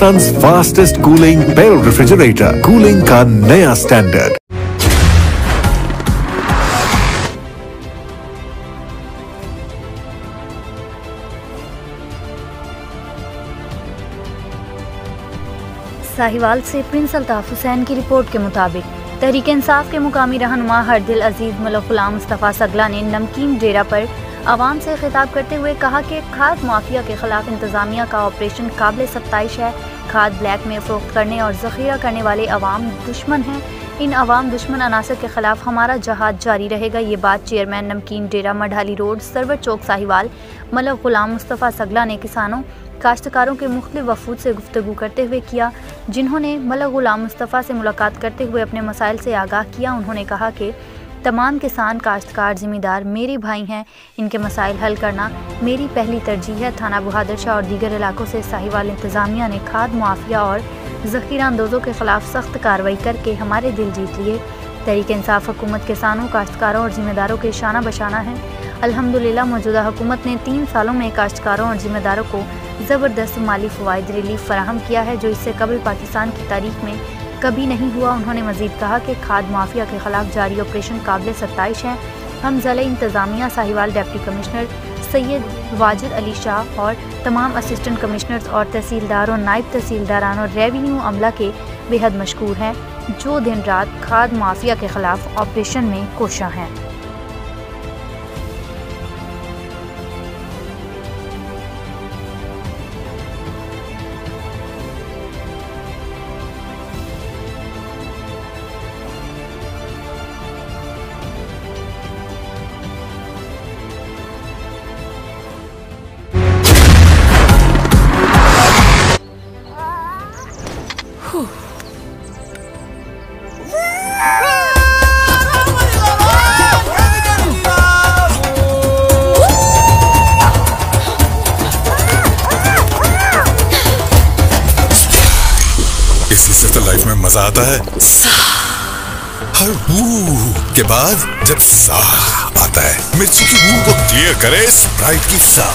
हिंदुस्तान्स fastest cooling barrel refrigerator, cooling का नया standard. Sahiwal से प्रिंस अल्ताफ हुसैन की रिपोर्ट के मुताबिक तहरीक इंसाफ के मुकामी रहनुमा हरदिल अजीज मलिक गुलाम मुस्तफ़ा सगला ने नमकीन डेरा पर आवाम से खिताब करते हुए कहा कि खाद माफिया के खिलाफ इंतजामिया का ऑपरेशन काबिल सत्ताइश है। खाद ब्लैक में फ़रोख्त करने और ज़ख़ीरा करने वाले अवाम दुश्मन हैं। इन अवाम दुश्मन अनासर के खिलाफ हमारा जहाद जारी रहेगा। ये बात चेयरमैन नमकीन डेरा मढ़ाली रोड सरवर चौक साहिवाल मलिक गुलाम मुस्तफ़ा सगला ने किसानों काश्तकारों के मुख्तलिफ वफूद से गुफ्तगू करते हुए किया, जिन्होंने मलिक गुलाम मुस्तफ़ा से मुलाकात करते हुए अपने मसाइल से आगाह किया। उन्होंने कहा कि तमाम किसान काश्तकार ज़िम्मेदार मेरे भाई हैं, इनके मसाइल हल करना मेरी पहली तरजीह है। थाना बहादुर शाह और दीगर इलाकों से साहिवाल इंतज़ामिया ने खाद मुआफ़िया और ज़ख़ीरा अंदोज़ों के ख़िलाफ़ सख्त कार्रवाई करके हमारे दिल जीत लिए। तहरीक इंसाफ हुकूमत किसानों काश्तकारों और ज़िम्मेदारों के शाना बशाना है। अल्हम्दुलिल्लाह मौजूदा हुकूमत ने 3 सालों में काश्तकारों और ज़िम्मेदारों को ज़बरदस्त माली फ़वाइद रिलीफ फराहम किया है, जो इससे कबल पाकिस्तान की तारीख में कभी नहीं हुआ। उन्होंने मज़ीद कहा कि खाद माफिया के खिलाफ जारी ऑपरेशन काबिल सत्ताइश है। हम ज़िला इंतज़ामिया साहिवाल, डिप्टी कमिश्नर सैयद वाजिद अली शाह और तमाम असिस्टेंट कमिश्नर्स और तहसीलदार और नायब तहसीलदारान और रेवेन्यू अमला के बेहद मशकूर हैं, जो दिन रात खाद माफिया के खिलाफ ऑपरेशन में कोशा हैं। इसी से तो लाइफ में मजा आता है। हर बू के बाद जब सा आता है, मिर्ची की बू को क्लियर करे स्प्राइट की सा।